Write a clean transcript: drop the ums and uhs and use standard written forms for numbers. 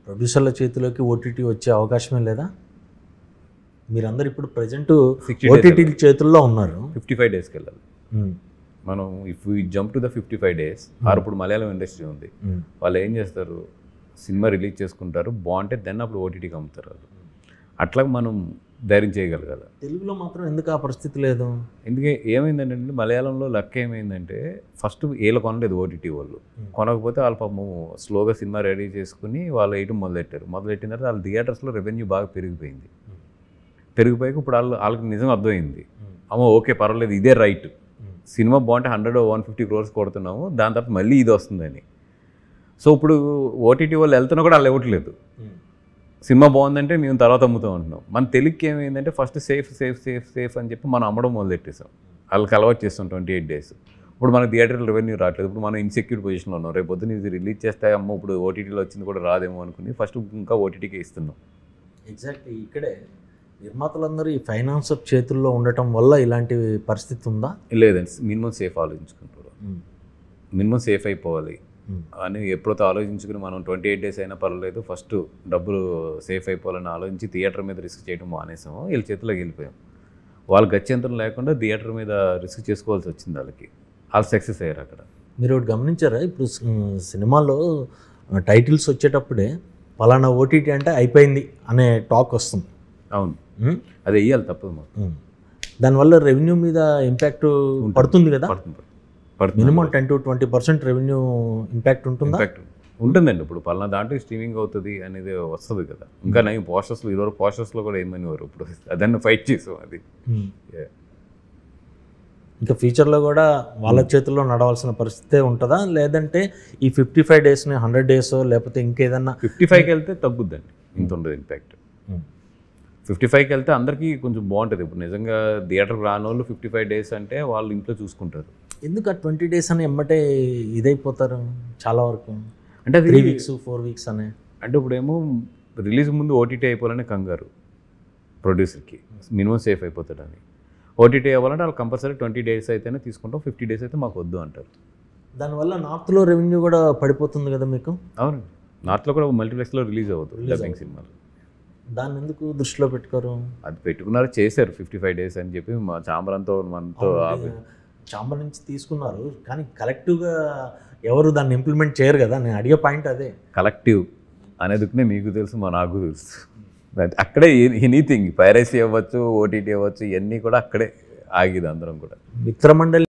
ప్రొడ్యూసర్ల చేతిలోకి ఓటీటీ వచ్చే అవకాశమే లేదా? మీరందరూ ఇప్పుడు ప్రజెంట్ 60 ఓటీటీ చేతుల్లో ఉన్నారు. 55 డేస్కి వెళ్ళాలి మనం. If you jump to the 55 days ఇప్పుడు మలయాళం ఇండస్ట్రీ ఉంది, వాళ్ళు ఏం చేస్తారు, సినిమా రిలీజ్ చేసుకుంటారు, బాగుంటే దెన్ అప్పుడు ఓటీటీకి అమ్ముతారు వాళ్ళు. అట్లా మనం ధైర్యం చేయగలగాలి. తెలుగులో మాత్రం ఎందుకు ఆ పరిస్థితి లేదు? ఎందుకే ఏమైందంటే మలయాళంలో లక్ ఏమైందంటే ఫస్ట్ ఏళ్ళు కొనలేదు ఓటీటీ వాళ్ళు. కొనకపోతే వాళ్ళ పాపం స్లోగా సినిమా రెడీ చేసుకుని వాళ్ళు వేయటం మొదలెట్టిన తర్వాత వాళ్ళ థియేటర్స్లో రెవెన్యూ బాగా పెరిగిపోయింది. పెరిగిపోయాక ఇప్పుడు వాళ్ళకి నిజం అర్థమైంది, అమ్మో ఓకే పర్వాలేదు ఇదే రైట్, సినిమా బాగుంటే 100-150 crores కొడుతున్నాము, దాని తర్వాత మళ్ళీ ఇది వస్తుందని. సో ఇప్పుడు ఓటీటీ వాళ్ళు వెళ్తున్నా కూడా వాళ్ళు ఇవ్వట్లేదు. సినిమా బాగుందంటే మేము తర్వాత అమ్ముతాం అంటున్నాం. మన తెలుగుకి ఏమైందంటే ఫస్ట్ సేఫ్ అని చెప్పి మనం అమ్మడం మొదలెట్టేసాం. వాళ్ళకి అలవాటు చేస్తాం 28 days. ఇప్పుడు మనకి థియేటర్ రెవెన్యూ రావట్లేదు. ఇప్పుడు మనం ఇన్సెక్యూర్ పొజిషన్లో ఉన్నాం. రేపు పొద్దున్న ఇది రిలీజ్ చేస్తే అమ్మో ఇప్పుడు ఓటీటీలో వచ్చింది కూడా రాదేమో అనుకుని ఫస్ట్ ఇంకా ఓటీటీకి ఇస్తున్నాం. ఎగ్జాక్ట్లీ ఇక్కడే నిర్మాతలందరూ ఈ ఫైనాన్స్ చేతుల్లో ఉండటం వల్ల ఇలాంటి పరిస్థితి ఉందా? లేదండి, మినిమం సేఫ్ ఆలోచించుకుంటారు. మినిమం సేఫ్ అయిపోవాలి అని ఎప్పుడైతే ఆలోచించుకుని మనం 28 days అయినా పర్వాలేదు ఫస్ట్ డబ్బులు సేఫ్ అయిపోవాలని ఆలోచించి థియేటర్ మీద రిస్క్ చేయడం మానేసాము. వీళ్ళ చేతిలోకి వెళ్ళిపోయాం. వాళ్ళు గత్యంతరం లేకుండా థియేటర్ మీద రిస్క్ చేసుకోవాల్సి వచ్చింది. వాళ్ళు సక్సెస్ అయ్యారు అక్కడ. మీరు ఒకటి గమనించారా, ఇప్పుడు సినిమాలో టైటిల్స్ వచ్చేటప్పుడే పలానా ఓటీటీ అంటే అయిపోయింది అనే టాక్ వస్తుంది. అవును, అది వెయ్యాలి, తప్పదు మాకు. దానివల్ల రెవెన్యూ మీద ఇంపాక్ట్ పడుతుంది కదా? పడుతుంది. మినిమం 10-20% రెవెన్యూ ఇంపాక్ట్ ఉంటుందా? ఉంటుందండి. ఇప్పుడు పలానా దాంట్లో స్ట్రీమింగ్ అవుతుంది అనేది వస్తుంది కదా. ఇంకా నేను పోస్టర్స్లో ఈరోజు పోస్టర్స్లో కూడా ఏమనేవారు, ఇప్పుడు అదన్నీ ఫైట్ చేసాం. అది ఇంకా ఫ్యూచర్లో కూడా వాళ్ళ చేతుల్లో నడవాల్సిన పరిస్థితే ఉంటుందా, లేదంటే ఈ 55 daysని 100 days లేకపోతే ఇంకేదన్నా? 55కి వెళ్తే తగ్గుద్దండి, ఇంత ఉండదు ఇంపాక్ట్. 55కి వెళ్తే అందరికీ కొంచెం బాగుంటుంది. ఇప్పుడు నిజంగా థియేటర్కి రాని వాళ్ళు 55 days అంటే వాళ్ళు ఇంట్లో చూసుకుంటారు. ఎందుకు ఆ 20 days అని ఎమ్మటే ఇదైపోతారు చాలా వరకు? అంటే 3 weeks 4 weeks అనే అంటే ఇప్పుడేమో రిలీజ్ ముందు ఓటీటీ అయిపోవాలని కంగారు ప్రొడ్యూసర్కి, మినిమం సేఫ్ అయిపోతాడని. ఓటీటీ అవ్వాలంటే వాళ్ళు కంపల్సరీ 20 days అయితేనే తీసుకుంటాం, 50 days అయితే మాకు వద్దు అంటారు. దానివల్ల నార్త్లో రెవెన్యూ కూడా పడిపోతుంది కదా మీకు? అవునండి, నార్త్లో కూడా మల్టీప్లెక్స్లో రిలీజ్ అవ్వదు డబ్బింగ్ సినిమాలు. దాన్ని ఎందుకు దృష్టిలో పెట్టుకోరు? అది పెట్టుకున్నారు, చేశారు 55 days అని చెప్పి మా చాంబరంతో మనతో చాంబర్ నుంచి తీసుకున్నారు, కానీ కలెక్టివ్గా ఎవరు దాన్ని ఇంప్లిమెంట్ చేయరు కదా. నేను అడిగే పాయింట్ అదే. కలెక్టివ్ అనేదినే మీకు తెలుసు, మా నాకు తెలుసు. అక్కడే ఎనీథింగ్ పైరసీ అవ్వచ్చు, ఓటీటీ అవ్వచ్చు, ఇవన్నీ కూడా అక్కడే ఆగిది అందరం కూడా. మిత్రమండలి